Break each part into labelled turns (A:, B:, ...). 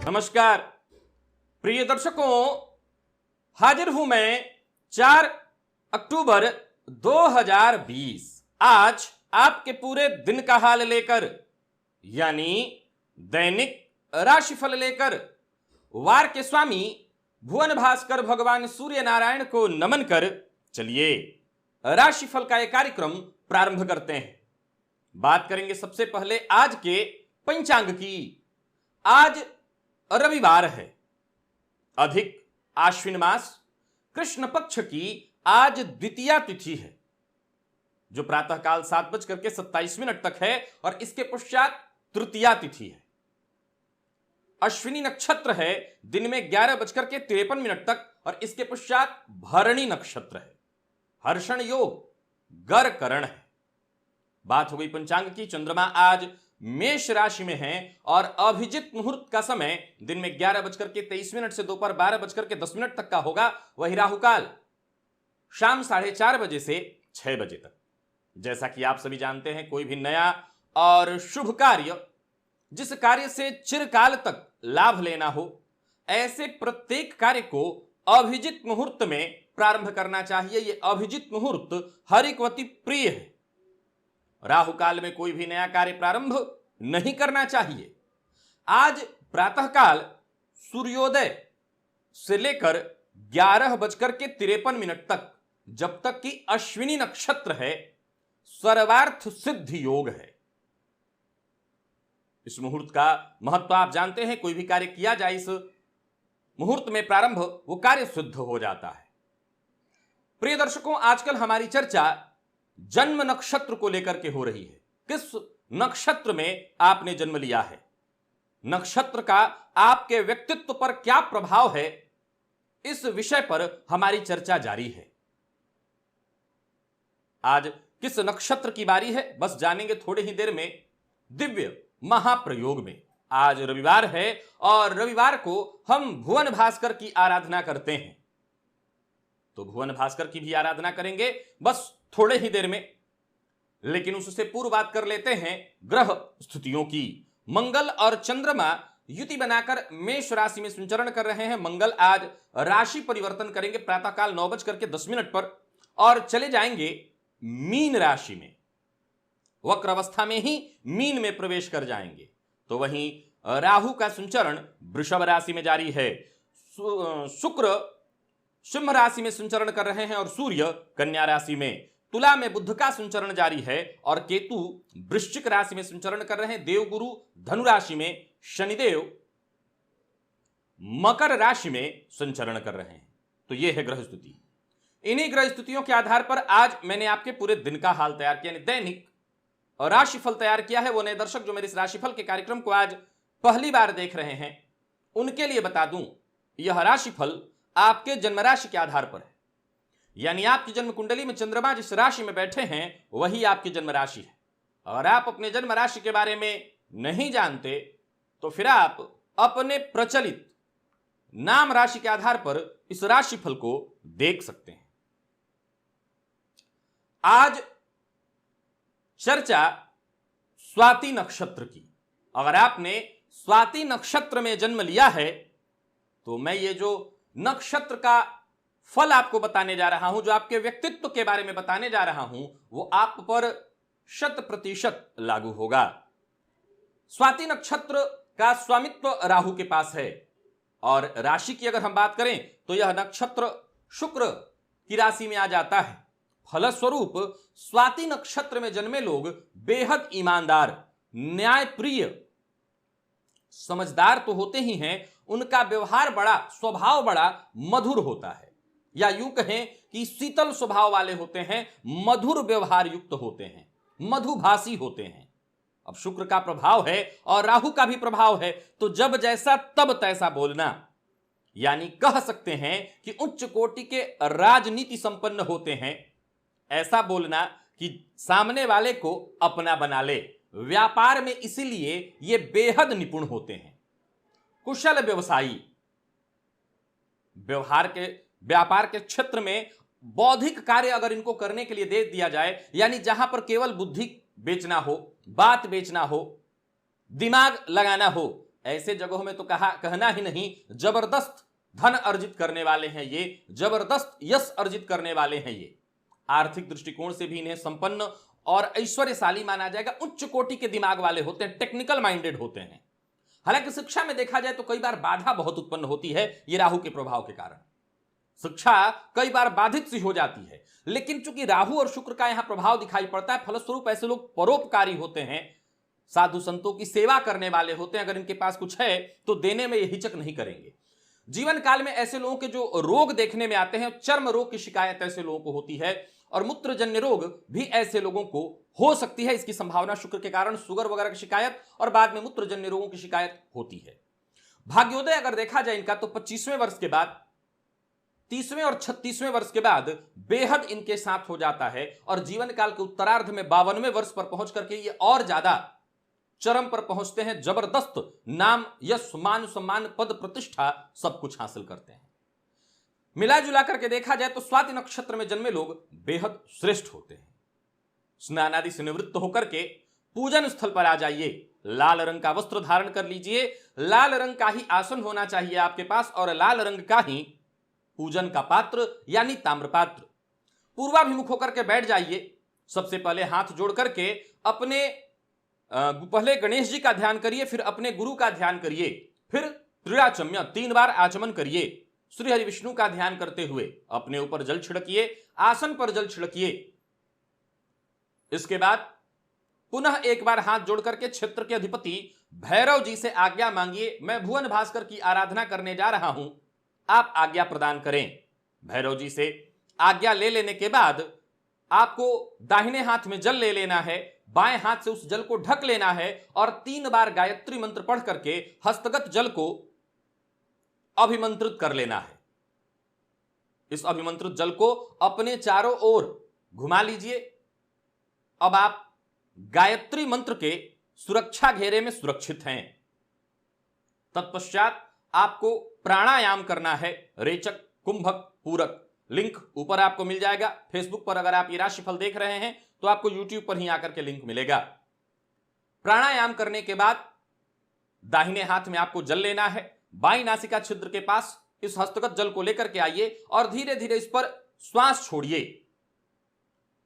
A: नमस्कार प्रिय दर्शकों, हाजिर हूं मैं 4 अक्टूबर 2020 आज आपके पूरे दिन का हाल लेकर, यानी दैनिक राशिफल लेकर वार के स्वामी भुवन भास्कर भगवान सूर्य नारायण को नमन कर चलिए राशिफल का एक कार्यक्रम प्रारंभ करते हैं। बात करेंगे सबसे पहले आज के पंचांग की। आज रविवार है, अधिक आश्विन मास कृष्ण पक्ष की आज द्वितीया तिथि है, जो प्रातःकाल 7:27 तक है और इसके पश्चात तृतीया तिथि है। अश्विनी नक्षत्र है, दिन में 11:53 तक और इसके पश्चात भरणी नक्षत्र है। हर्षण योग गर करण है। बात हो गई पंचांग की। चंद्रमा आज मेष राशि में है और अभिजित मुहूर्त का समय दिन में 11:23 से दोपहर 12:10 तक का होगा। वही राहुकाल शाम 4:30 बजे से 6 बजे तक। जैसा कि आप सभी जानते हैं, कोई भी नया और शुभ कार्य, जिस कार्य से चिरकाल तक लाभ लेना हो, ऐसे प्रत्येक कार्य को अभिजित मुहूर्त में प्रारंभ करना चाहिए। यह अभिजित मुहूर्त हरिकवती प्रिय है। राहुकाल में कोई भी नया कार्य प्रारंभ नहीं करना चाहिए। आज प्रातःकाल सूर्योदय से लेकर 11:53 तक, जब तक कि अश्विनी नक्षत्र है, सर्वार्थ सिद्धि योग है। इस मुहूर्त का महत्व आप जानते हैं। कोई भी कार्य किया जाए इस मुहूर्त में प्रारंभ, वो कार्य सिद्ध हो जाता है। प्रिय दर्शकों, आजकल हमारी चर्चा जन्म नक्षत्र को लेकर के हो रही है। किस नक्षत्र में आपने जन्म लिया है, नक्षत्र का आपके व्यक्तित्व पर क्या प्रभाव है, इस विषय पर हमारी चर्चा जारी है। आज किस नक्षत्र की बारी है, बस जानेंगे थोड़ी ही देर में दिव्य महाप्रयोग में। आज रविवार है और रविवार को हम भुवन भास्कर की आराधना करते हैं, तो भुवन भास्कर की भी आराधना करेंगे बस थोड़े ही देर में। लेकिन उससे पूर्व बात कर लेते हैं ग्रह स्थितियों की। मंगल और चंद्रमा युति बनाकर मेष राशि में संचरण कर रहे हैं। मंगल आज राशि परिवर्तन करेंगे प्रातःकाल 9:10 पर और चले जाएंगे मीन राशि में। वक्र अवस्था में ही मीन में प्रवेश कर जाएंगे। तो वहीं राहु का संचरण वृषभ राशि में जारी है। शुक्र सिंह राशि में संचरण कर रहे हैं और सूर्य कन्या राशि में। तुला में बुध का संचरण जारी है और केतु वृश्चिक राशि में संचरण कर रहे हैं। देवगुरु धनु राशि में, शनिदेव मकर राशि में संचरण कर रहे हैं। तो यह है ग्रह स्थिति। इन्हीं ग्रह स्थितियों के आधार पर आज मैंने आपके पूरे दिन का हाल तैयार किया, यानी दैनिक राशिफल तैयार किया है। वो नए दर्शक जो मेरे इस राशिफल के कार्यक्रम को आज पहली बार देख रहे हैं, उनके लिए बता दूं, यह राशिफल आपके जन्म राशि के आधार पर है। यानी आपकी जन्म कुंडली में चंद्रमा जिस राशि में बैठे हैं, वही आपकी जन्म राशि है। अगर आप अपने जन्म राशि के बारे में नहीं जानते, तो फिर आप अपने प्रचलित नाम राशि के आधार पर इस राशिफल को देख सकते हैं। आज चर्चा स्वाति नक्षत्र की। अगर आपने स्वाति नक्षत्र में जन्म लिया है, तो मैं ये जो नक्षत्र का फल आपको बताने जा रहा हूं, जो आपके व्यक्तित्व के बारे में बताने जा रहा हूं, वो आप पर 100% लागू होगा। स्वाति नक्षत्र का स्वामित्व राहु के पास है और राशि की अगर हम बात करें तो यह नक्षत्र शुक्र की राशि में आ जाता है। फलस्वरूप स्वाति नक्षत्र में जन्मे लोग बेहद ईमानदार, न्यायप्रिय, समझदार तो होते ही हैं, उनका व्यवहार बड़ा, स्वभाव बड़ा मधुर होता है, या यूं कहें कि शीतल स्वभाव वाले होते हैं, मधुर व्यवहार युक्त होते हैं, मधुभाषी होते हैं। अब शुक्र का प्रभाव है और राहु का भी प्रभाव है, तो जब जैसा तब तैसा बोलना, यानी कह सकते हैं कि उच्च कोटि के राजनीति संपन्न होते हैं। ऐसा बोलना कि सामने वाले को अपना बना ले। व्यापार में इसीलिए ये बेहद निपुण होते हैं। कुशल व्यवसायी, व्यापार के क्षेत्र में बौद्धिक कार्य अगर इनको करने के लिए दे दिया जाए, यानी जहां पर केवल बुद्धि बेचना हो, बात बेचना हो, दिमाग लगाना हो, ऐसे जगहों में तो कहना ही नहीं, जबरदस्त धन अर्जित करने वाले हैं ये, जबरदस्त यश अर्जित करने वाले हैं ये। आर्थिक दृष्टिकोण से भी इन्हें संपन्न और ऐश्वर्यशाली माना जाएगा। उच्च कोटि के दिमाग वाले होते हैं, टेक्निकल माइंडेड होते हैं। हालांकि शिक्षा में देखा जाए तो कई बार बाधा बहुत उत्पन्न होती है ये राहु के प्रभाव के कारण। शिक्षा कई बार बाधित सी हो जाती है, लेकिन चूंकि राहु और शुक्र का यहां प्रभाव दिखाई पड़ता है, फलस्वरूप ऐसे लोग परोपकारी होते हैं, साधु संतों की सेवा करने वाले होते हैं। अगर इनके पास कुछ है तो देने में ये हिचक नहीं करेंगे। जीवन काल में ऐसे लोगों के जो रोग देखने में आते हैं, चर्म रोग की शिकायत ऐसे लोगों को होती है और मूत्रजन्य रोग भी ऐसे लोगों को हो सकती है। इसकी संभावना शुक्र के कारण शुगर वगैरह की शिकायत और बाद में मूत्रजन्य रोगों की शिकायत होती है। भाग्योदय अगर देखा जाए इनका तो 25वें वर्ष के बाद, 30वें और 36वें वर्ष के बाद बेहद इनके साथ हो जाता है और जीवन काल के उत्तरार्ध में 52वें वर्ष पर पहुंच करके ये और ज्यादा चरम पर पहुंचते हैं। जबरदस्त नाम, यश, मान, सम्मान, पद, प्रतिष्ठा सब कुछ हासिल करते हैं। मिला जुला करके देखा जाए तो स्वाति नक्षत्र में जन्मे लोग बेहद श्रेष्ठ होते हैं। स्नान आदि से निवृत्त होकर के पूजन स्थल पर आ जाइए, लाल रंग का वस्त्र धारण कर लीजिए, लाल रंग का ही आसन होना चाहिए आपके पास और लाल रंग का ही पूजन का पात्र यानी ताम्रपात्र। पूर्वाभिमुख होकर के बैठ जाइए। सबसे पहले हाथ जोड़ करके अपने पहले गणेश जी का ध्यान करिए, फिर अपने गुरु का ध्यान करिए, फिर त्रिराचम्य 3 बार आचमन करिए। श्री हरि विष्णु का ध्यान करते हुए अपने ऊपर जल छिड़किए, आसन पर जल छिड़किए। इसके बाद पुनः एक बार हाथ जोड़ करके क्षेत्र के अधिपति भैरव जी से आज्ञा मांगिए, मैं भुवन भास्कर की आराधना करने जा रहा हूं, आप आज्ञा प्रदान करें। भैरव जी से आज्ञा ले लेने के बाद आपको दाहिने हाथ में जल ले लेना है, बाएं हाथ से उस जल को ढक लेना है और 3 बार गायत्री मंत्र पढ़ करके हस्तगत जल को अभिमंत्रित कर लेना है। इस अभिमंत्रित जल को अपने चारों ओर घुमा लीजिए। अब आप गायत्री मंत्र के सुरक्षा घेरे में सुरक्षित हैं। तत्पश्चात आपको प्राणायाम करना है, रेचक, कुंभक, पूरक। लिंक ऊपर आपको मिल जाएगा। फेसबुक पर अगर आप ये राशिफल देख रहे हैं तो आपको यूट्यूब पर ही आकर के लिंक मिलेगा। प्राणायाम करने के बाद दाहिने हाथ में आपको जल लेना है, बाईं नासिका छिद्र के पास इस हस्तगत जल को लेकर के आइए और धीरे धीरे इस पर श्वास छोड़िए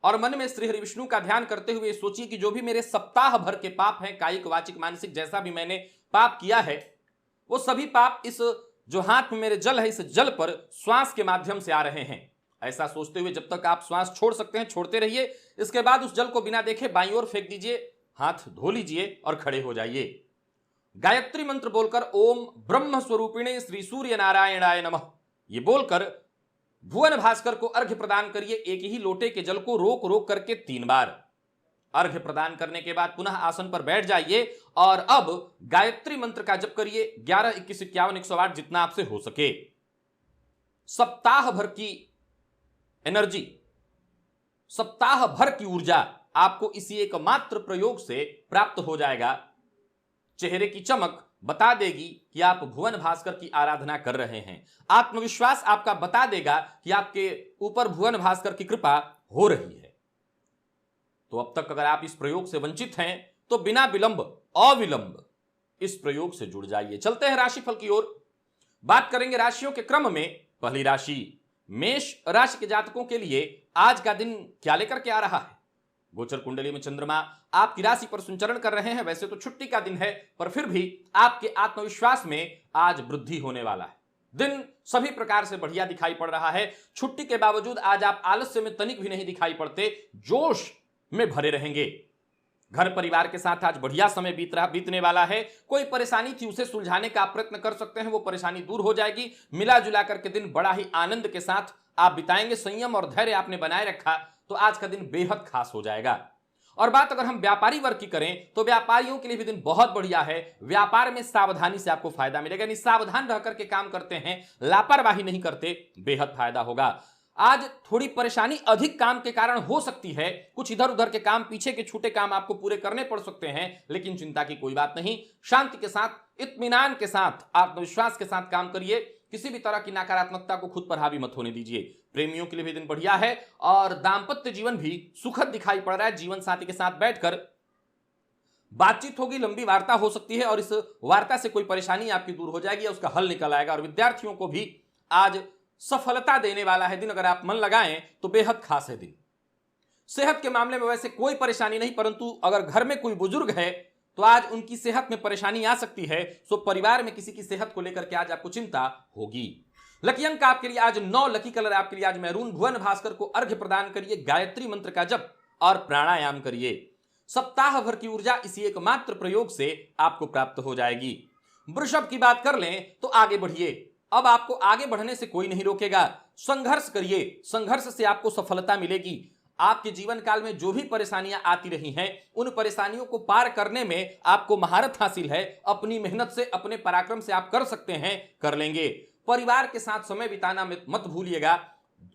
A: और मन में श्री हरि विष्णु का ध्यान करते हुए सोचिए कि जो भी मेरे सप्ताह भर के पाप हैं, कायिक, वाचिक, मानसिक, जैसा भी मैंने पाप किया है, वो सभी पाप इस जो हाथ में मेरे जल है, इस जल पर श्वास के माध्यम से आ रहे हैं। ऐसा सोचते हुए जब तक आप श्वास छोड़ सकते हैं छोड़ते रहिए। इसके बाद उस जल को बिना देखे बाईं ओर फेंक दीजिए, हाथ धो लीजिए और खड़े हो जाइए। गायत्री मंत्र बोलकर ओम ब्रह्म स्वरूपिणे श्री सूर्य नारायणाय नमः ये बोलकर भुवन भास्कर को अर्घ्य प्रदान करिए। एक ही लोटे के जल को रोक रोक करके 3 बार अर्घ्य प्रदान करने के बाद पुनः आसन पर बैठ जाइए और अब गायत्री मंत्र का जप करिए 11, 21, 51, 108 जितना आपसे हो सके। सप्ताह भर की एनर्जी, सप्ताह भर की ऊर्जा आपको इसी एकमात्र प्रयोग से प्राप्त हो जाएगा। चेहरे की चमक बता देगी कि आप भुवन भास्कर की आराधना कर रहे हैं। आत्मविश्वास आपका बता देगा कि आपके ऊपर भुवन भास्कर की कृपा हो रही है। तो अब तक अगर आप इस प्रयोग से वंचित हैं तो बिना विलंब, अविलंब इस प्रयोग से जुड़ जाइए। चलते हैं राशिफल की ओर। बात करेंगे राशियों के क्रम में। पहली राशि मेष राशि के जातकों के लिए आज का दिन क्या लेकर के आ रहा है। गोचर कुंडली में चंद्रमा आपकी राशि पर संचरण कर रहे हैं। वैसे तो छुट्टी का दिन है, पर फिर भी आपके आत्मविश्वास में आज वृद्धि होने वाला है। दिन सभी प्रकार से बढ़िया दिखाई पड़ रहा है। छुट्टी के बावजूद आज आप आलस्य में तनिक भी नहीं दिखाई पड़ते, जोश में भरे रहेंगे। घर परिवार के साथ आज बढ़िया समय बीतने वाला है। कोई परेशानी थी उसे सुलझाने का आप प्रयत्न कर सकते हैं, वो परेशानी दूर हो जाएगी। मिला जुला करके दिन बड़ा ही आनंद के साथ आप बिताएंगे। संयम और धैर्य आपने बनाए रखा तो आज का दिन बेहद खास हो जाएगा। और बात अगर हम व्यापारी वर्ग की करें तो व्यापारियों के लिए भी दिन बहुत बढ़िया है। व्यापार में सावधानी से आपको फायदा मिलेगा, यानी सावधान रह करके काम करते हैं, लापरवाही नहीं करते, बेहद फायदा होगा। आज थोड़ी परेशानी अधिक काम के कारण हो सकती है। कुछ इधर उधर के काम, पीछे के छूटे काम आपको पूरे करने पड़ सकते हैं, लेकिन चिंता की कोई बात नहीं। शांति के साथ, इत्मीनान के साथ, आत्मविश्वास के साथ काम करिए। किसी भी तरह की नकारात्मकता को खुद पर हावी मत होने दीजिए। प्रेमियों के लिए भी दिन बढ़िया है और दांपत्य जीवन भी सुखद दिखाई पड़ रहा है। जीवन साथी के साथ बैठकर बातचीत होगी, लंबी वार्ता हो सकती है और इस वार्ता से कोई परेशानी आपकी दूर हो जाएगी या उसका हल निकल आएगा। और विद्यार्थियों को भी आज सफलता देने वाला है दिन, अगर आप मन लगाएं तो बेहद खास है दिन। सेहत के मामले में वैसे कोई परेशानी नहीं, परंतु अगर घर में कोई बुजुर्ग है तो आज उनकी सेहत में परेशानी आ सकती है। सो परिवार में किसी की सेहत को लेकर के आज आपको चिंता होगी। लकी अंक आपके लिए आज 9, लकी कलर आपके लिए आज मैरून। भुवन भास्कर को अर्घ्य प्रदान करिए, गायत्री मंत्र का जप और प्राणायाम करिए। सप्ताह भर की ऊर्जा इसी एकमात्र प्रयोग से आपको प्राप्त हो जाएगी। वृषभ की बात कर लें तो आगे बढ़िए, अब आपको आगे बढ़ने से कोई नहीं रोकेगा। संघर्ष करिए, संघर्ष से आपको सफलता मिलेगी। आपके जीवन काल में जो भी परेशानियां आती रही हैं, उन परेशानियों को पार करने में आपको महारत हासिल है। अपनी मेहनत से, अपने पराक्रम से आप कर सकते हैं, कर लेंगे। परिवार के साथ समय बिताना मत भूलिएगा।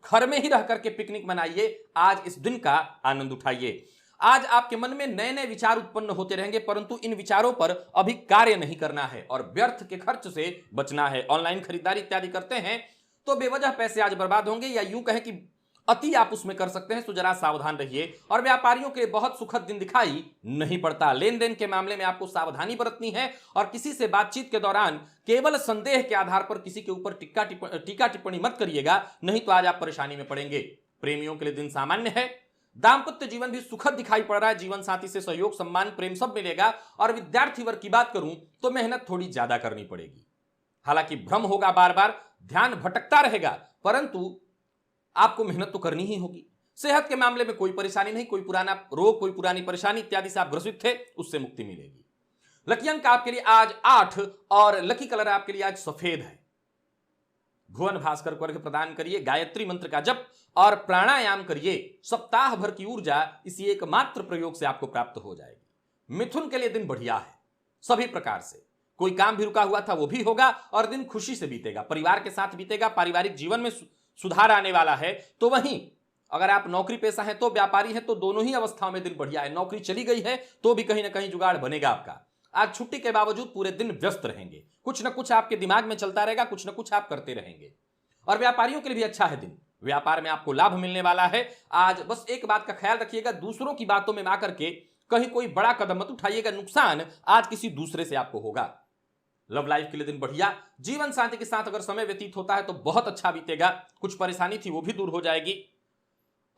A: घर में ही रह करके पिकनिक मनाइए, आज इस दिन का आनंद उठाइए। आज आपके मन में नए नए विचार उत्पन्न होते रहेंगे, परंतु इन विचारों पर अभी कार्य नहीं करना है और व्यर्थ के खर्च से बचना है। ऑनलाइन खरीदारी इत्यादि करते हैं तो बेवजह पैसे आज बर्बाद होंगे, या यूं कहें कि अति आप उसमें कर सकते हैं, तो जरा सावधान रहिए। और व्यापारियों के लिए बहुत सुखद दिन दिखाई नहीं पड़ता। लेन देन के मामले में आपको सावधानी बरतनी है और किसी से बातचीत के दौरान केवल संदेह के आधार पर किसी के ऊपर टीका टिप्पणी मत करिएगा, नहीं तो आज आप परेशानी में पड़ेंगे। प्रेमियों के लिए दिन सामान्य है। दाम्पत्य जीवन भी सुखद दिखाई पड़ रहा है। जीवन साथी से सहयोग, सम्मान, प्रेम सब मिलेगा। और विद्यार्थी वर्ग की बात करूं तो मेहनत थोड़ी ज्यादा करनी पड़ेगी। हालांकि भ्रम होगा, बार बार ध्यान भटकता रहेगा, परंतु आपको मेहनत तो करनी ही होगी। सेहत के मामले में कोई परेशानी नहीं, कोई पुराना रोग, कोई पुरानी परेशानी इत्यादि से आप ग्रसित थे, उससे मुक्ति मिलेगी। लकी अंक आपके लिए आज 8 और लकी कलर आपके लिए आज सफेद है। भुवन भास्कर को अर्घ्य प्रदान करिए, गायत्री मंत्र का जप और प्राणायाम करिए। सप्ताह भर की ऊर्जा इसी एकमात्र प्रयोग से आपको प्राप्त हो जाएगी। मिथुन के लिए दिन बढ़िया है सभी प्रकार से। कोई काम भी रुका हुआ था वो भी होगा और दिन खुशी से बीतेगा, परिवार के साथ बीतेगा। पारिवारिक जीवन में सुधार आने वाला है। तो वहीं अगर आप नौकरी पेशा हैं तो व्यापारी हैं, तो दोनों ही अवस्थाओं में दिन बढ़िया है। नौकरी चली गई है तो भी कहीं ना कहीं जुगाड़ बनेगा आपका। आज छुट्टी के बावजूद पूरे दिन व्यस्त रहेंगे, कुछ ना कुछ आपके दिमाग में चलता रहेगा, कुछ ना कुछ आप करते रहेंगे। और व्यापारियों के लिए भी अच्छा है दिन, व्यापार में आपको लाभ मिलने वाला है। आज बस एक बात का ख्याल रखिएगा, दूसरों की बातों में आकर के कहीं कोई बड़ा कदम मत उठाइएगा, नुकसान आज किसी दूसरे से आपको होगा। लव लाइफ के लिए दिन बढ़िया। जीवन साथी के साथ अगर समय व्यतीत होता है तो बहुत अच्छा बीतेगा। कुछ परेशानी थी वो भी दूर हो जाएगी।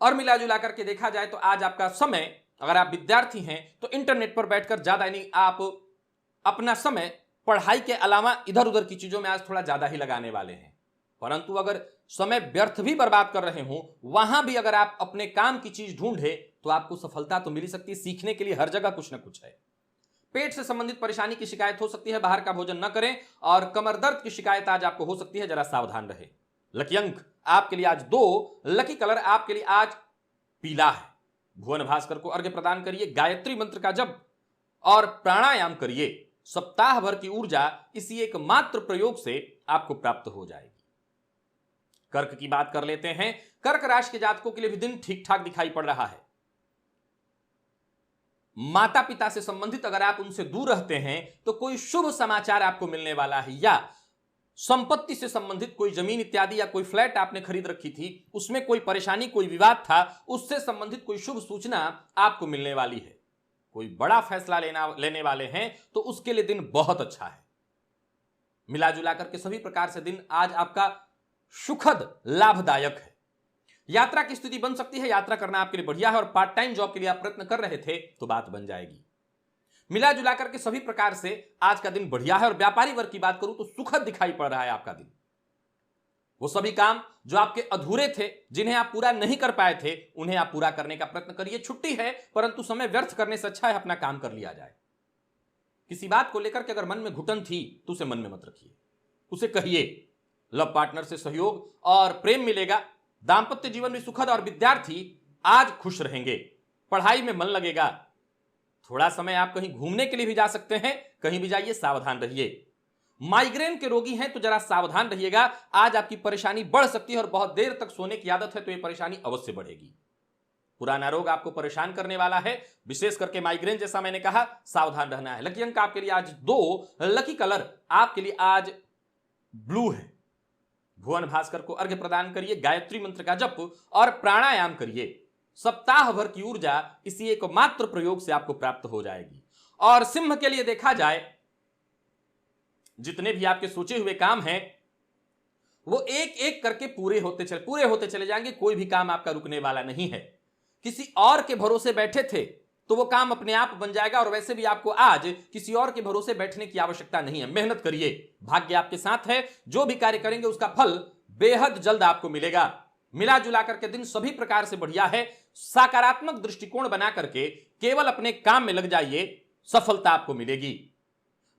A: और मिला जुला करके देखा जाए तो आज आपका समय, अगर आप विद्यार्थी हैं तो इंटरनेट पर बैठकर ज्यादा, यानी आप अपना समय पढ़ाई के अलावा इधर उधर की चीजों में आज थोड़ा ज्यादा ही लगाने वाले हैं। परंतु अगर समय व्यर्थ भी बर्बाद कर रहे हो, वहां भी अगर आप अपने काम की चीज ढूंढे तो आपको सफलता तो मिल सकती है। सीखने के लिए हर जगह कुछ ना कुछ है। पेट से संबंधित परेशानी की शिकायत हो सकती है, बाहर का भोजन न करें। और कमर दर्द की शिकायत आज आपको हो सकती है, जरा सावधान रहे। लकी अंक आपके लिए आज 2, लकी कलर आपके लिए आज पीला है। भुवन भास्कर को अर्घ्य प्रदान करिए, गायत्री मंत्र का जप और प्राणायाम करिए। सप्ताह भर की ऊर्जा इसी एकमात्र प्रयोग से आपको प्राप्त हो जाएगी। कर्क की बात कर लेते हैं। कर्क राशि के जातकों के लिए भी दिन ठीक ठाक दिखाई पड़ रहा है। माता पिता से संबंधित अगर आप उनसे दूर रहते हैं तो कोई शुभ समाचार आपको मिलने वाला है, या संपत्ति से संबंधित कोई जमीन इत्यादि या कोई फ्लैट आपने खरीद रखी थी, उसमें कोई परेशानी, कोई विवाद था, उससे संबंधित कोई शुभ सूचना आपको मिलने वाली है। कोई बड़ा फैसला लेने वाले हैं तो उसके लिए दिन बहुत अच्छा है। मिला जुला करके सभी प्रकार से दिन आज आपका सुखद लाभदायक है। यात्रा की स्थिति बन सकती है, यात्रा करना आपके लिए बढ़िया है। और पार्ट टाइम जॉब के लिए आप प्रयत्न कर रहे थे तो बात बन जाएगी। मिला जुला करके सभी प्रकार से आज का दिन बढ़िया है। और व्यापारी वर्ग की बात करूं तो सुखद दिखाई पड़ रहा है आपका दिन। वो सभी काम जो आपके अधूरे थे, जिन्हें आप पूरा नहीं कर पाए थे, उन्हें आप पूरा करने का प्रयत्न करिए। छुट्टी है, परंतु समय व्यर्थ करने से अच्छा है अपना काम कर लिया जाए। किसी बात को लेकर के अगर मन में घुटन थी तो उसे मन में मत रखिए, उसे कहिए। लव पार्टनर से सहयोग और प्रेम मिलेगा। दाम्पत्य जीवन भी सुखद और विद्यार्थी आज खुश रहेंगे। पढ़ाई में मन लगेगा। थोड़ा समय आप कहीं घूमने के लिए भी जा सकते हैं, कहीं भी जाइए, सावधान रहिए। माइग्रेन के रोगी हैं तो जरा सावधान रहिएगा। आज आपकी परेशानी बढ़ सकती है और बहुत देर तक सोने की आदत है तो यह परेशानी अवश्य बढ़ेगी। पुराना रोग आपको परेशान करने वाला है, विशेष करके माइग्रेन, जैसा मैंने कहा, सावधान रहना है। लकी अंक आपके लिए आज 2, लकी कलर आपके लिए आज ब्लू है। भुवन भास्कर को अर्घ्य प्रदान करिए, गायत्री मंत्र का जप और प्राणायाम करिए। सप्ताह भर की ऊर्जा इसी एकमात्र प्रयोग से आपको प्राप्त हो जाएगी। और सिंह के लिए देखा जाए, जितने भी आपके सोचे हुए काम हैं वो एक एक करके पूरे होते चले जाएंगे। कोई भी काम आपका रुकने वाला नहीं है। किसी और के भरोसे बैठे थे तो वो काम अपने आप बन जाएगा, और वैसे भी आपको आज किसी और के भरोसे बैठने की आवश्यकता नहीं है। मेहनत करिए, भाग्य आपके साथ है। जो भी कार्य करेंगे उसका फल बेहद जल्द आपको मिलेगा। मिला जुला करके दिन सभी प्रकार से बढ़िया है। सकारात्मक दृष्टिकोण बना करके केवल अपने काम में लग जाइए, सफलता आपको मिलेगी।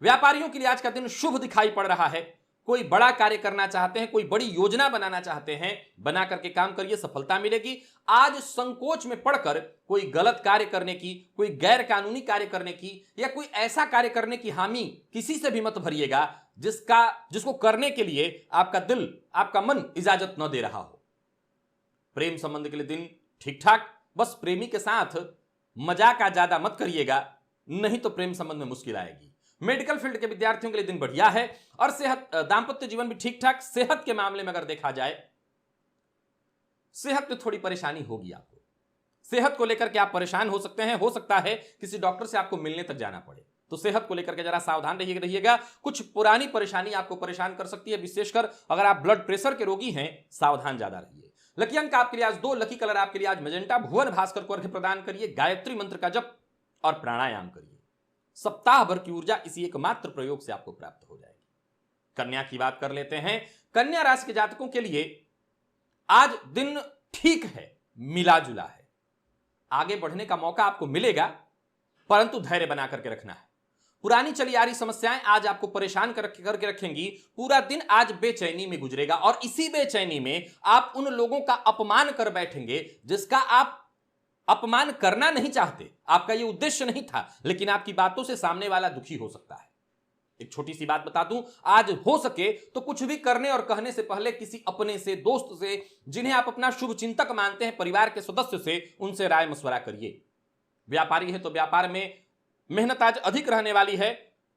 A: व्यापारियों के लिए आज का दिन शुभ दिखाई पड़ रहा है। कोई बड़ा कार्य करना चाहते हैं, कोई बड़ी योजना बनाना चाहते हैं, बना करके काम करिए, सफलता मिलेगी। आज संकोच में पड़कर कोई गलत कार्य करने की, कोई गैर कानूनी कार्य करने की या कोई ऐसा कार्य करने की हामी किसी से भी मत भरिएगा जिसको करने के लिए आपका दिल, आपका मन इजाजत न दे रहा हो। प्रेम संबंध के लिए दिन ठीक ठाक, बस प्रेमी के साथ मजाक ज्यादा मत करिएगा, नहीं तो प्रेम संबंध में मुश्किल आएगी। मेडिकल फील्ड के विद्यार्थियों के लिए दिन बढ़िया है और दांपत्य जीवन भी ठीक ठाक। सेहत के मामले में अगर देखा जाए, सेहत में थोड़ी परेशानी होगी आपको। सेहत को लेकर के आप परेशान हो सकते हैं, हो सकता है किसी डॉक्टर से आपको मिलने तक जाना पड़े, तो सेहत को लेकर के जरा सावधान रहिएगा। कुछ पुरानी परेशानी आपको परेशान कर सकती है, विशेषकर अगर आप ब्लड प्रेशर के रोगी हैं, सावधान ज्यादा रहिए। लकी अंक आपके लिए आज 2, लकी कलर आपके लिए आज मैजेंटा। भुवन भास्कर को अर्घ्य प्रदान करिए, गायत्री मंत्र का जप और प्राणायाम करिए। सप्ताह भर की ऊर्जा इसी एकमात्र प्रयोग से आपको प्राप्त हो जाएगी। कन्या की बात कर लेते हैं। कन्या राशि के जातकों के लिए आज दिन ठीक है, मिला जुला है। आगे बढ़ने का मौका आपको मिलेगा, परंतु धैर्य बना करके रखना है। पुरानी चली आ रही समस्याएं आज आपको परेशान करके रखेंगी। पूरा दिन आज बेचैनी में गुजरेगा और इसी बेचैनी में आप उन लोगों का अपमान कर बैठेंगे जिसका आप अपमान करना नहीं चाहते, आपका यह उद्देश्य नहीं था, लेकिन आपकी बातों से सामने वाला दुखी हो सकता है। एक छोटी सी बात बता दूं, आज हो सके तो कुछ भी करने और कहने से पहले किसी अपने से, दोस्त से, जिन्हें आप अपना शुभ चिंतक मानते हैं, परिवार के सदस्य से, उनसे राय मशवरा करिए। व्यापारी है तो व्यापार में मेहनत आज अधिक रहने वाली है,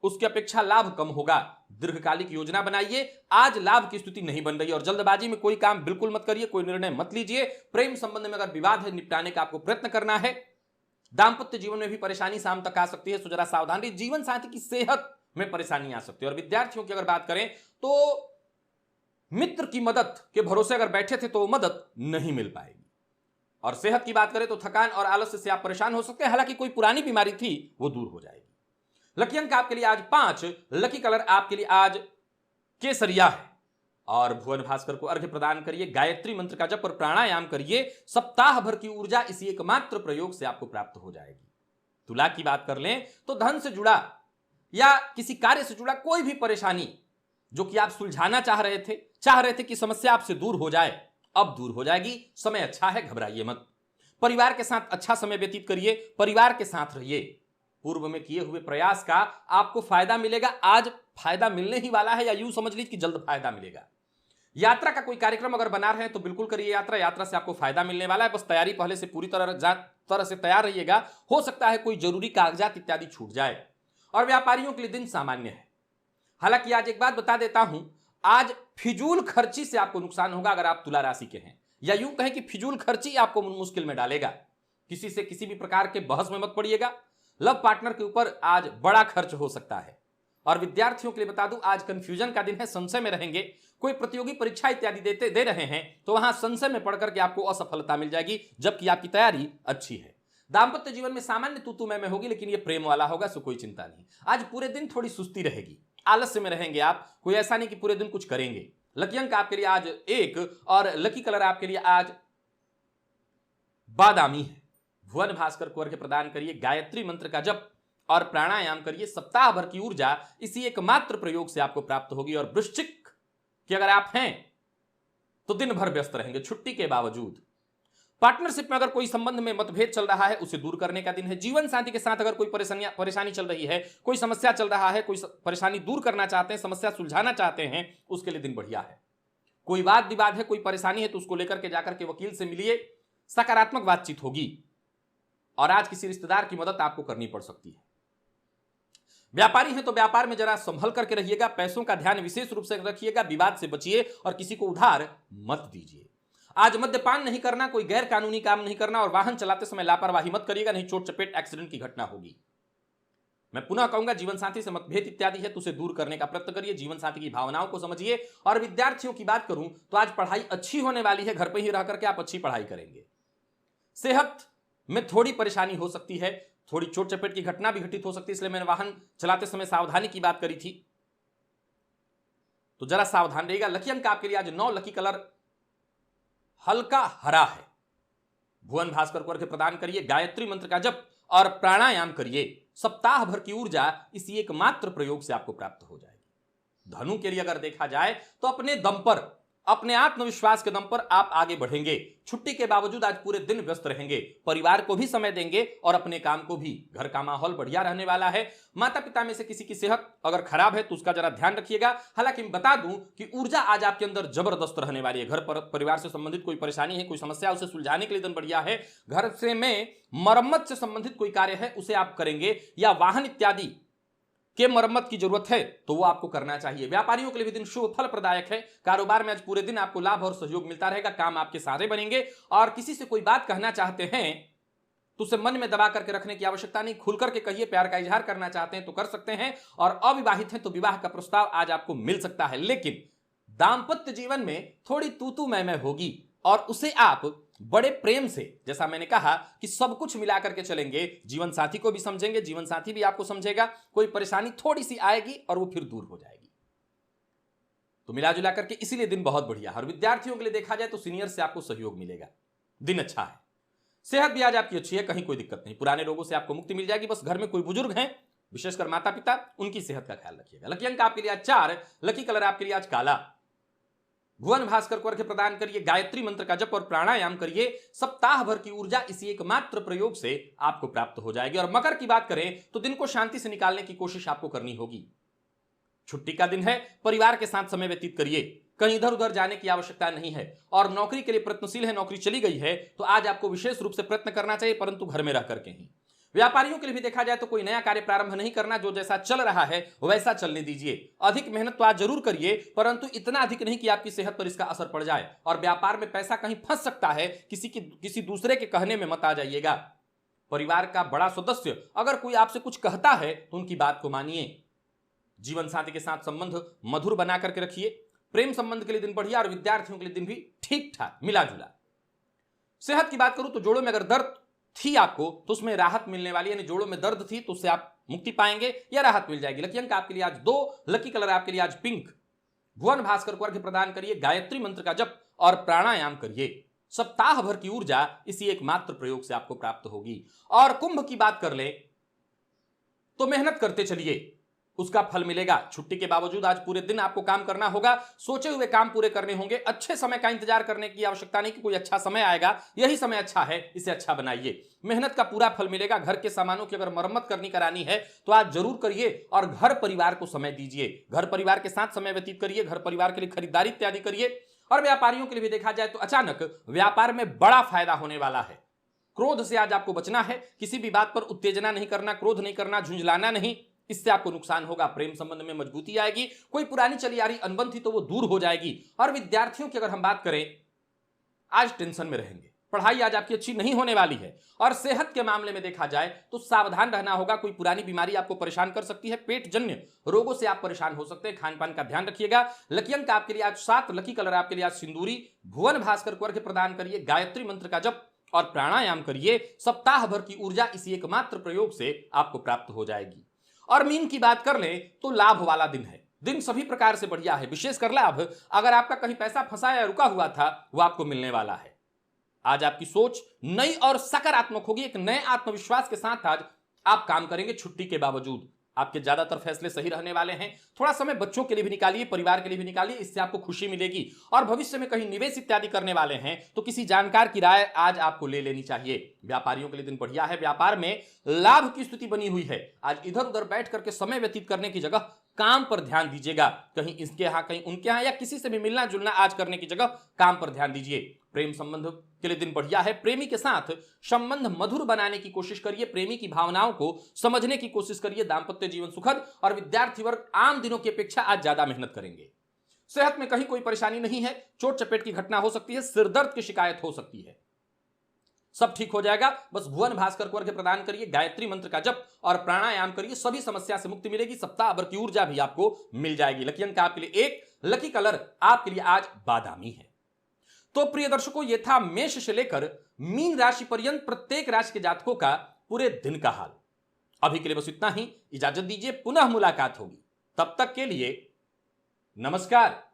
A: उसकी अपेक्षा लाभ कम होगा। दीर्घकालिक योजना बनाइए, आज लाभ की स्थिति नहीं बन रही और जल्दबाजी में कोई काम बिल्कुल मत करिए, कोई निर्णय मत लीजिए। प्रेम संबंध में अगर विवाद है, निपटाने का आपको प्रयत्न करना है। दांपत्य जीवन में भी परेशानी शाम तक आ सकती है, तो जरा सावधान रहिए। जीवन साथी की सेहत में परेशानी आ सकती है। और विद्यार्थियों की अगर बात करें तो मित्र की मदद के भरोसे अगर बैठे थे तो वो मदद नहीं मिल पाएगी। और सेहत की बात करें तो थकान और आलस्य से आप परेशान हो सकते हैं, हालांकि कोई पुरानी बीमारी थी वो दूर हो जाएगी। लकी अंक आपके लिए आज 5, लकी कलर आपके लिए आज केसरिया है। और भुवन भास्कर को अर्घ्य प्रदान करिए, गायत्री मंत्र का जप और प्राणायाम करिए। सप्ताह भर की ऊर्जा इसी एकमात्र प्रयोग से आपको प्राप्त हो जाएगी। तुला की बात कर लें तो धन से जुड़ा या किसी कार्य से जुड़ा कोई भी परेशानी जो कि आप सुलझाना चाह रहे थे कि समस्या आपसे दूर हो जाए, अब दूर हो जाएगी। समय अच्छा है, घबराइए मत। परिवार के साथ अच्छा समय व्यतीत करिए, परिवार के साथ रहिए। पूर्व में किए हुए प्रयास का आपको फायदा मिलेगा। आज फायदा मिलने ही वाला है, या यूं समझ लीजिए कि जल्द फायदा मिलेगा। यात्रा का कोई कार्यक्रम अगर बना रहे हैं तो बिल्कुल करिए यात्रा से आपको फायदा मिलने वाला है। बस तैयारी पहले से पूरी तरह से तैयार रहिएगा। हो सकता है कोई जरूरी कागजात इत्यादि छूट जाए। और व्यापारियों के लिए दिन सामान्य है। हालांकि आज एक बात बता देता हूं, आज फिजूल खर्ची से आपको नुकसान होगा अगर आप तुला राशि के हैं, या यूं कहें कि फिजूल खर्ची आपको मुश्किल में डालेगा। किसी से किसी भी प्रकार के बहस में मत पड़िएगा। लव पार्टनर के ऊपर आज बड़ा खर्च हो सकता है। और विद्यार्थियों के लिए बता दूं, आज कंफ्यूजन का दिन है, संशय में रहेंगे। कोई प्रतियोगी परीक्षा इत्यादि दे रहे हैं तो वहां संशय में पढ़कर के आपको असफलता मिल जाएगी, जबकि आपकी तैयारी अच्छी है। दांपत्य जीवन में सामान्य तू मैं होगी, लेकिन ये प्रेम वाला होगा, सो कोई चिंता नहीं। आज पूरे दिन थोड़ी सुस्ती रहेगी, आलस्य में रहेंगे आप। कोई ऐसा नहीं कि पूरे दिन कुछ करेंगे। लकी अंक आपके लिए आज 1 और लकी कलर आपके लिए आज बादामी है। भुवन भास्कर को अर्घ्य प्रदान करिए, गायत्री मंत्र का जप और प्राणायाम करिए। सप्ताह भर की ऊर्जा इसी एकमात्र प्रयोग से आपको प्राप्त होगी। और वृश्चिक कि अगर आप हैं तो दिन भर व्यस्त रहेंगे छुट्टी के बावजूद। पार्टनरशिप में अगर कोई संबंध में मतभेद चल रहा है, उसे दूर करने का दिन है। जीवन साथी के साथ अगर कोई परेशानी चल रही है, कोई समस्या चल रहा है, कोई परेशानी दूर करना चाहते हैं, समस्या सुलझाना चाहते हैं, उसके लिए दिन बढ़िया है। कोई वाद विवाद है, कोई परेशानी है, तो उसको लेकर के जाकर के वकील से मिलिए, सकारात्मक बातचीत होगी। और आज किसी रिश्तेदार की मदद आपको करनी पड़ सकती है। व्यापारी है तो व्यापार में जरा संभल करके रहिएगा, पैसों का ध्यान विशेष रूप से रखिएगा, विवाद से बचिए और किसी को उधार मत दीजिए। आज मद्यपान नहीं करना, कोई गैर कानूनी काम नहीं करना और वाहन चलाते समय लापरवाही मत करिएगा, नहीं चोट चपेट एक्सीडेंट की घटना होगी। मैं पुनः कहूंगा, जीवन साथी से मतभेद इत्यादि है तो उसे दूर करने का प्रयत्न करिए, जीवन साथी की भावनाओं को समझिए। और विद्यार्थियों की बात करूं तो आज पढ़ाई अच्छी होने वाली है, घर पर ही रह करके आप अच्छी पढ़ाई करेंगे। सेहत में थोड़ी परेशानी हो सकती है, थोड़ी चोट चपेट की घटना भी घटित हो सकती है, इसलिए मैंने वाहन चलाते समय सावधानी की बात करी थी, तो जरा सावधान रहिएगा। लकी अंक आपके लिए आज 9, लकी कलर हल्का हरा है। भुवन भास्कर को अर्घ्य प्रदान करिए, गायत्री मंत्र का जप और प्राणायाम करिए। सप्ताह भर की ऊर्जा इसी एकमात्र प्रयोग से आपको प्राप्त हो जाएगी। धनु के लिए अगर देखा जाए तो अपने दम पर, अपने आत्मविश्वास के दम पर आप आगे बढ़ेंगे। छुट्टी के बावजूद आज पूरे दिन व्यस्त रहेंगे, परिवार को भी समय देंगे और अपने काम को भी। घर का माहौल बढ़िया रहने वाला है। माता पिता में से किसी की सेहत अगर खराब है तो उसका जरा ध्यान रखिएगा। हालांकि मैं बता दूं कि ऊर्जा आज आपके अंदर जबरदस्त रहने वाली है। घर पर परिवार से संबंधित कोई परेशानी है, कोई समस्या, उसे सुलझाने के लिए दिन बढ़िया है। घर से में मरम्मत से संबंधित कोई कार्य है उसे आप करेंगे, या वाहन इत्यादि के मरम्मत की जरूरत है तो वो आपको करना चाहिए। व्यापारियों के लिए भी दिन शुभ फल प्रदायक है। कारोबार में आज पूरे दिन आपको लाभ और सहयोग मिलता रहेगा, काम आपके सारे बनेंगे। और किसी से कोई बात कहना चाहते हैं तो उसे मन में दबा करके रखने की आवश्यकता नहीं, खुल करके कहिए। प्यार का इजहार करना चाहते हैं तो कर सकते हैं, और अविवाहित हैं तो विवाह का प्रस्ताव आज आपको मिल सकता है। लेकिन दांपत्य जीवन में थोड़ी तू मैं होगी और उसे आप बड़े प्रेम से, जैसा मैंने कहा कि सब कुछ मिलाकर के चलेंगे, जीवन साथी को भी समझेंगे, जीवन साथी भी आपको समझेगा। कोई परेशानी थोड़ी सी आएगी और वो फिर दूर हो जाएगी। तो मिला जुला करके इसीलिए दिन बहुत बढ़िया है। और विद्यार्थियों के लिए देखा जाए तो सीनियर से आपको सहयोग मिलेगा, दिन अच्छा है। सेहत भी आज आपकी अच्छी है, कहीं कोई दिक्कत नहीं। पुराने रोगों से आपको मुक्ति मिल जाएगी। बस घर में कोई बुजुर्ग हैं, विशेषकर माता पिता, उनकी सेहत का ख्याल रखिएगा। लकी अंक आपके लिए आज 4, लकी कलर आपके लिए आज काला। भुवन भास्कर को अर्घ्य प्रदान करिए, गायत्री मंत्र का जप और प्राणायाम करिए। सप्ताह भर की ऊर्जा इसी एकमात्र प्रयोग से आपको प्राप्त हो जाएगी। और मकर की बात करें तो दिन को शांति से निकालने की कोशिश आपको करनी होगी। छुट्टी का दिन है, परिवार के साथ समय व्यतीत करिए, कहीं इधर उधर जाने की आवश्यकता नहीं है। और नौकरी के लिए प्रयत्नशील है, नौकरी चली गई है तो आज आपको विशेष रूप से प्रयत्न करना चाहिए, परंतु घर में रह करके ही। व्यापारियों के लिए भी देखा जाए तो कोई नया कार्य प्रारंभ नहीं करना, जो जैसा चल रहा है वैसा चलने दीजिए। अधिक मेहनत तो आज जरूर करिए, परंतु इतना अधिक नहीं कि आपकी सेहत पर इसका असर पड़ जाए। और व्यापार में पैसा कहीं फंस सकता है, किसी दूसरे के कहने में मत आ जाइएगा। परिवार का बड़ा सदस्य अगर कोई आपसे कुछ कहता है तो उनकी बात को मानिए। जीवन साथी के साथ संबंध मधुर बना करके रखिए। प्रेम संबंध के लिए दिन बढ़िया और विद्यार्थियों के लिए दिन भी ठीक ठाक मिला जुला। सेहत की बात करूं तो जोड़ों में अगर दर्द थी आपको तो उसमें राहत मिलने वाली है, यानी जोड़ों में दर्द थी तो उससे आप मुक्ति पाएंगे या राहत मिल जाएगी। लकी अंक आपके लिए आज 2, लकी कलर आपके लिए आज पिंक। भुवन भास्कर को अर्घ्य प्रदान करिए, गायत्री मंत्र का जप और प्राणायाम करिए। सप्ताह भर की ऊर्जा इसी एकमात्र प्रयोग से आपको प्राप्त होगी। और कुंभ की बात कर ले तो मेहनत करते चलिए, उसका फल मिलेगा। छुट्टी के बावजूद आज पूरे दिन आपको काम करना होगा, सोचे हुए काम पूरे करने होंगे। अच्छे समय का इंतजार करने की आवश्यकता नहीं कि कोई अच्छा समय आएगा, यही समय अच्छा है, इसे अच्छा बनाइए। मेहनत का पूरा फल मिलेगा। घर के सामानों की अगर मरम्मत करानी है तो आज जरूर करिए और घर परिवार को समय दीजिए। घर परिवार के साथ समय व्यतीत करिए, घर परिवार के लिए खरीदारी इत्यादि करिए। और व्यापारियों के लिए भी देखा जाए तो अचानक व्यापार में बड़ा फायदा होने वाला है। क्रोध से आज आपको बचना है, किसी भी बात पर उत्तेजना नहीं करना, क्रोध नहीं करना, झुंझलाना नहीं, इससे आपको नुकसान होगा। प्रेम संबंध में मजबूती आएगी, कोई पुरानी चली आ रही अनबन थी तो वो दूर हो जाएगी। और विद्यार्थियों की अगर हम बात करें, आज टेंशन में रहेंगे, पढ़ाई आज आपकी अच्छी नहीं होने वाली है। और सेहत के मामले में देखा जाए तो सावधान रहना होगा, कोई पुरानी बीमारी आपको परेशान कर सकती है, पेट जन्य रोगों से आप परेशान हो सकते हैं। खान पान का ध्यान रखिएगा। लकी अंक आपके लिए आज 7, लकी कलर आपके लिए आज सिंदूरी। भुवन भास्कर को अर्घ्य प्रदान करिए, गायत्री मंत्र का जप और प्राणायाम करिए। सप्ताह भर की ऊर्जा इसी एकमात्र प्रयोग से आपको प्राप्त हो जाएगी। और मीन की बात कर लें तो लाभ वाला दिन है, दिन सभी प्रकार से बढ़िया है। विशेषकर लाभ, अगर आपका कहीं पैसा फंसा या रुका हुआ था वो आपको मिलने वाला है। आज आपकी सोच नई और सकारात्मक होगी, एक नए आत्मविश्वास के साथ आज आप काम करेंगे। छुट्टी के बावजूद आपके ज्यादातर फैसले सही रहने वाले हैं। थोड़ा समय बच्चों के लिए भी निकालिए, परिवार के लिए भी निकालिए, इससे आपको खुशी मिलेगी। और भविष्य में कहीं निवेश इत्यादि करने वाले हैं तो किसी जानकार की राय आज आपको ले लेनी चाहिए। व्यापारियों के लिए दिन बढ़िया है, व्यापार में लाभ की स्थिति बनी हुई है। आज इधर उधर बैठ करके समय व्यतीत करने की जगह काम पर ध्यान दीजिएगा। कहीं इसके यहां कहीं उनके यहां, या किसी से भी मिलना जुलना आज करने की जगह काम पर ध्यान दीजिए। प्रेम संबंध के लिए दिन बढ़िया है। प्रेमी के साथ संबंध मधुर बनाने की कोशिश करिए, प्रेमी की भावनाओं को समझने की कोशिश करिए। दांपत्य जीवन सुखद। और विद्यार्थी वर्ग आम दिनों की अपेक्षा आज ज्यादा मेहनत करेंगे। सेहत में कहीं कोई परेशानी नहीं है, चोट चपेट की घटना हो सकती है, सिर दर्द की शिकायत हो सकती है। सब ठीक हो जाएगा। बस भुवन भास्कर को अर्घ्य प्रदान करिए, गायत्री मंत्र का जप और प्राणायाम करिए, सभी समस्या से मुक्ति मिलेगी। सप्ताह भर की ऊर्जा भी आपको मिल जाएगी। लकी अंक आपके लिए 1, लकी कलर आपके लिए आज बादामी है। तो प्रिय दर्शकों, यह था मेष से लेकर मीन राशि पर्यंत प्रत्येक राशि के जातकों का पूरे दिन का हाल। अभी के लिए बस इतना ही, इजाजत दीजिए, पुनः मुलाकात होगी। तब तक के लिए नमस्कार।